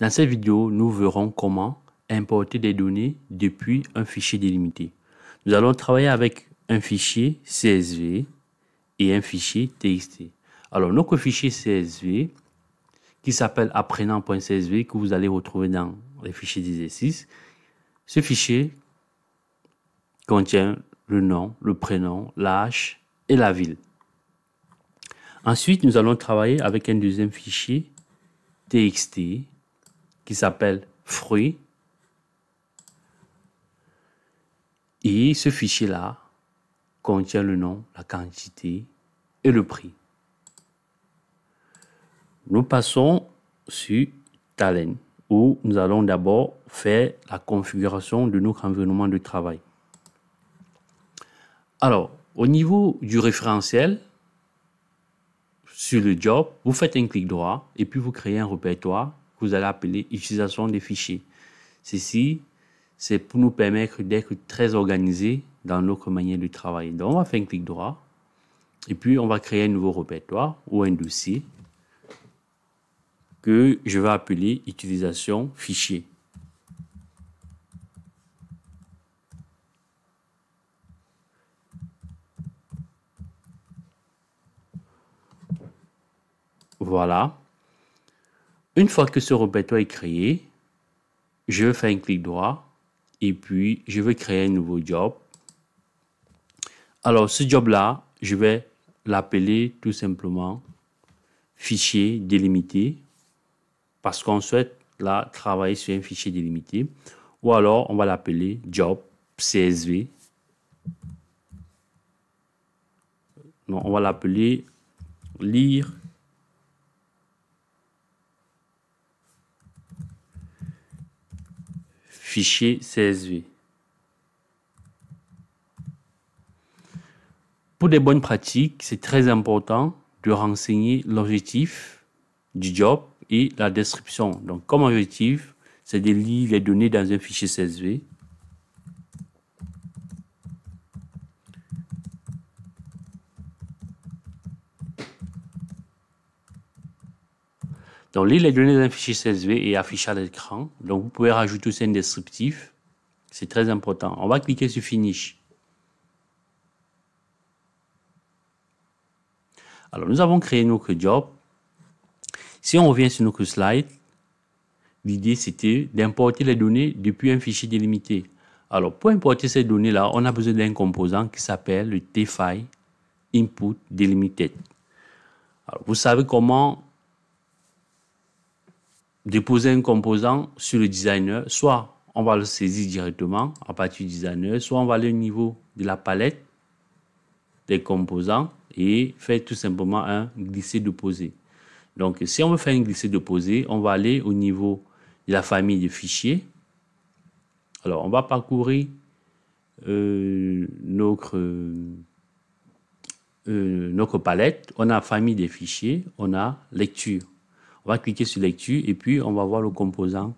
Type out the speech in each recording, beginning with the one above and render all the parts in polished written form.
Dans cette vidéo, nous verrons comment importer des données depuis un fichier délimité. Nous allons travailler avec un fichier CSV et un fichier TXT. Alors, notre fichier CSV, qui s'appelle apprenant.csv, que vous allez retrouver dans les fichiers d'exercice, ce fichier contient le nom, le prénom, l'âge et la ville. Ensuite, nous allons travailler avec un deuxième fichier TXT qui s'appelle fruit. Et ce fichier-là contient le nom, la quantité et le prix. Nous passons sur Talend, où nous allons d'abord faire la configuration de notre environnement de travail. Alors, au niveau du référentiel, sur le job, vous faites un clic droit et puis vous créez un répertoire que vous allez appeler utilisation des fichiers. Ceci, c'est pour nous permettre d'être très organisés dans notre manière de travailler. Donc, on va faire un clic droit et puis on va créer un nouveau répertoire ou un dossier que je vais appeler utilisation fichier. Voilà. Une fois que ce répertoire est créé, je vais faire un clic droit et puis je vais créer un nouveau job. Alors, ce job-là, je vais l'appeler tout simplement fichier délimité parce qu'on souhaite là travailler sur un fichier délimité, ou alors on va l'appeler job CSV. Non, on va l'appeler lire fichier CSV. Pour des bonnes pratiques, c'est très important de renseigner l'objectif du job et la description. Donc, comme objectif, c'est de lire les données dans un fichier CSV. Donc, lire les données dans un fichier CSV et afficher à l'écran. Donc, vous pouvez rajouter aussi un descriptif. C'est très important. On va cliquer sur Finish. Alors, nous avons créé notre job. Si on revient sur notre slide, l'idée c'était d'importer les données depuis un fichier délimité. Alors, pour importer ces données-là, on a besoin d'un composant qui s'appelle le tfile input delimited. Alors, vous savez comment déposer un composant sur le designer. Soit on va le saisir directement à partir du designer, soit on va aller au niveau de la palette des composants et faire tout simplement un glisser-déposer. Donc, si on veut faire un glisser-déposer, on va aller au niveau de la famille de fichiers. Alors, on va parcourir notre palette. On a famille des fichiers, on a lecture. On va cliquer sur lecture et puis on va voir le composant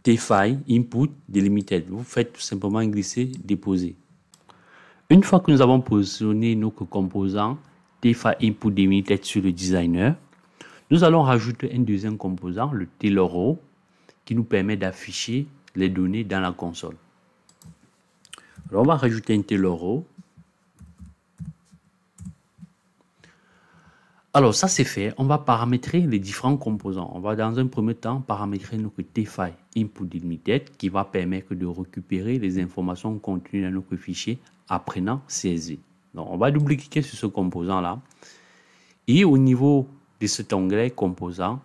tfile input delimited. Vous faites tout simplement un glisser-déposer. Une fois que nous avons positionné notre composant tfile input delimited sur le designer, nous allons rajouter un deuxième composant, le tailor row, qui nous permet d'afficher les données dans la console. Alors, on va rajouter un tailor row. Alors, ça c'est fait. On va paramétrer les différents composants. On va dans un premier temps paramétrer notre tfile input delimited qui va permettre de récupérer les informations contenues dans notre fichier apprenant CSV. Donc, on va double-cliquer sur ce composant-là. Et au niveau de cet onglet composant,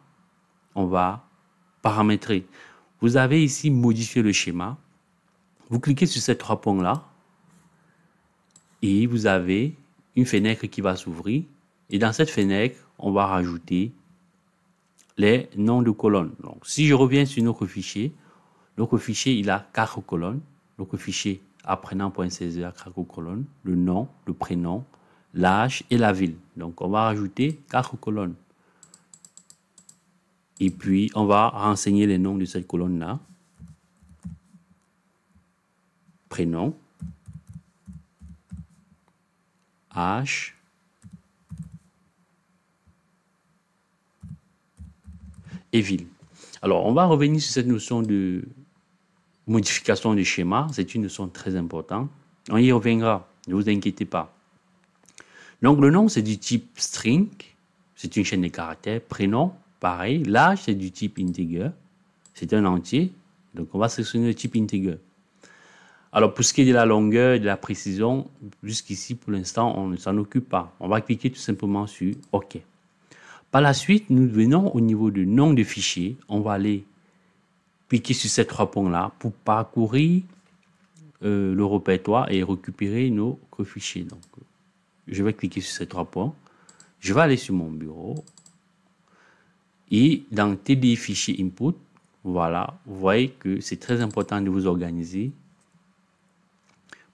on va paramétrer. Vous avez ici modifié le schéma. Vous cliquez sur ces trois points-là et vous avez une fenêtre qui va s'ouvrir. Et dans cette fenêtre, on va rajouter les noms de colonnes. Donc, si je reviens sur notre fichier il a 4 colonnes. Notre fichier apprenant.csv a 4 colonnes, le nom, le prénom, l'âge et la ville. Donc, on va rajouter 4 colonnes. Et puis, on va renseigner les noms de cette colonne-là. Prénom, âge, et ville. Alors, on va revenir sur cette notion de modification de schéma. C'est une notion très importante. On y reviendra, ne vous inquiétez pas. Donc, le nom, c'est du type string. C'est une chaîne de caractères. Prénom, pareil. L'âge, c'est du type integer. C'est un entier. Donc, on va sélectionner le type integer. Alors, pour ce qui est de la longueur et de la précision, jusqu'ici, pour l'instant, on ne s'en occupe pas. On va cliquer tout simplement sur OK. Par la suite, nous venons au niveau du nom de fichier. On va aller cliquer sur ces trois points-là pour parcourir le répertoire et récupérer nos fichiers. Donc, je vais cliquer sur ces trois points. Je vais aller sur mon bureau. Et dans TDI fichier input, voilà, vous voyez que c'est très important de vous organiser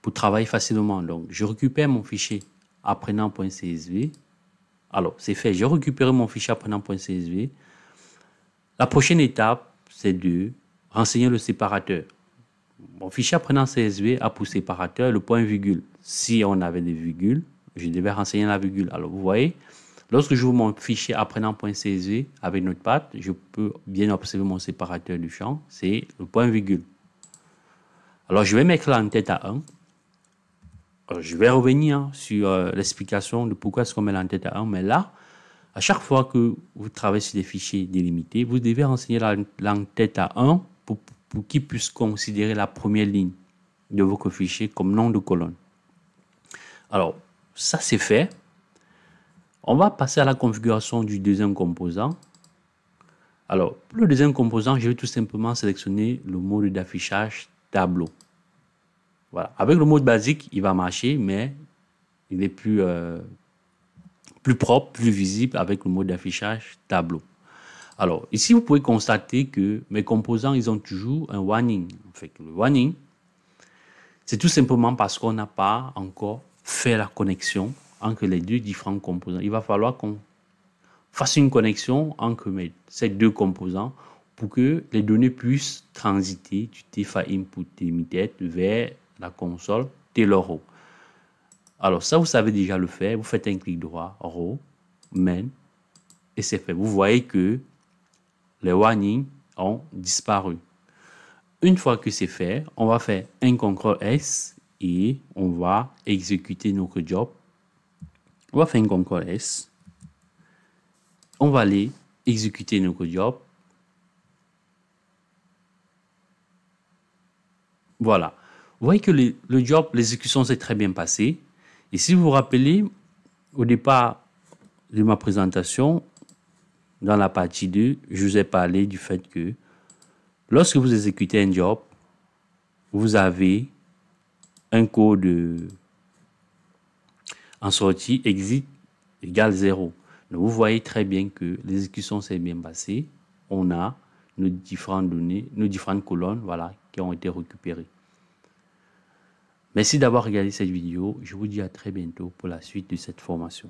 pour travailler facilement. Donc, je récupère mon fichier apprenant.csv. Alors, c'est fait. J'ai récupéré mon fichier apprenant.csv. La prochaine étape, c'est de renseigner le séparateur. Mon fichier apprenant.csv a pour séparateur le point virgule. Si on avait des virgules, je devais renseigner la virgule. Alors, vous voyez, lorsque j'ouvre mon fichier apprenant.csv avec Notepad, je peux bien observer mon séparateur du champ. C'est le point virgule. Alors, je vais mettre là en tête à 1. Je vais revenir sur l'explication de pourquoi est-ce qu'on met l'entête à 1. Mais là, à chaque fois que vous travaillez sur des fichiers délimités, vous devez renseigner l'entête à 1 pour qu'il puisse considérer la première ligne de votre fichier comme nom de colonne. Alors, ça c'est fait. On va passer à la configuration du deuxième composant. Alors, pour le deuxième composant, je vais tout simplement sélectionner le mode d'affichage tableau. Voilà. Avec le mode basique, il va marcher, mais il est plus propre, plus visible avec le mode d'affichage tableau. Alors, ici, vous pouvez constater que mes composants, ils ont toujours un warning. En fait, le warning, c'est tout simplement parce qu'on n'a pas encore fait la connexion entre les deux différents composants. Il va falloir qu'on fasse une connexion entre ces deux composants pour que les données puissent transiter du TFA input limited vers la console Taylor Row. Alors ça, vous savez déjà le faire. Vous faites un clic droit, Row, Main, et c'est fait. Vous voyez que les warnings ont disparu. Une fois que c'est fait, on va faire un CTRL S et on va exécuter notre job. On va faire un CTRL S. On va aller exécuter notre job. Voilà. Vous voyez que le job, l'exécution s'est très bien passée. Et si vous vous rappelez, au départ de ma présentation, dans la partie 2, je vous ai parlé du fait que lorsque vous exécutez un job, vous avez un code en sortie exit égale 0. Donc vous voyez très bien que l'exécution s'est bien passée. On a nos différentes données, nos différentes colonnes, voilà, qui ont été récupérées. Merci d'avoir regardé cette vidéo. Je vous dis à très bientôt pour la suite de cette formation.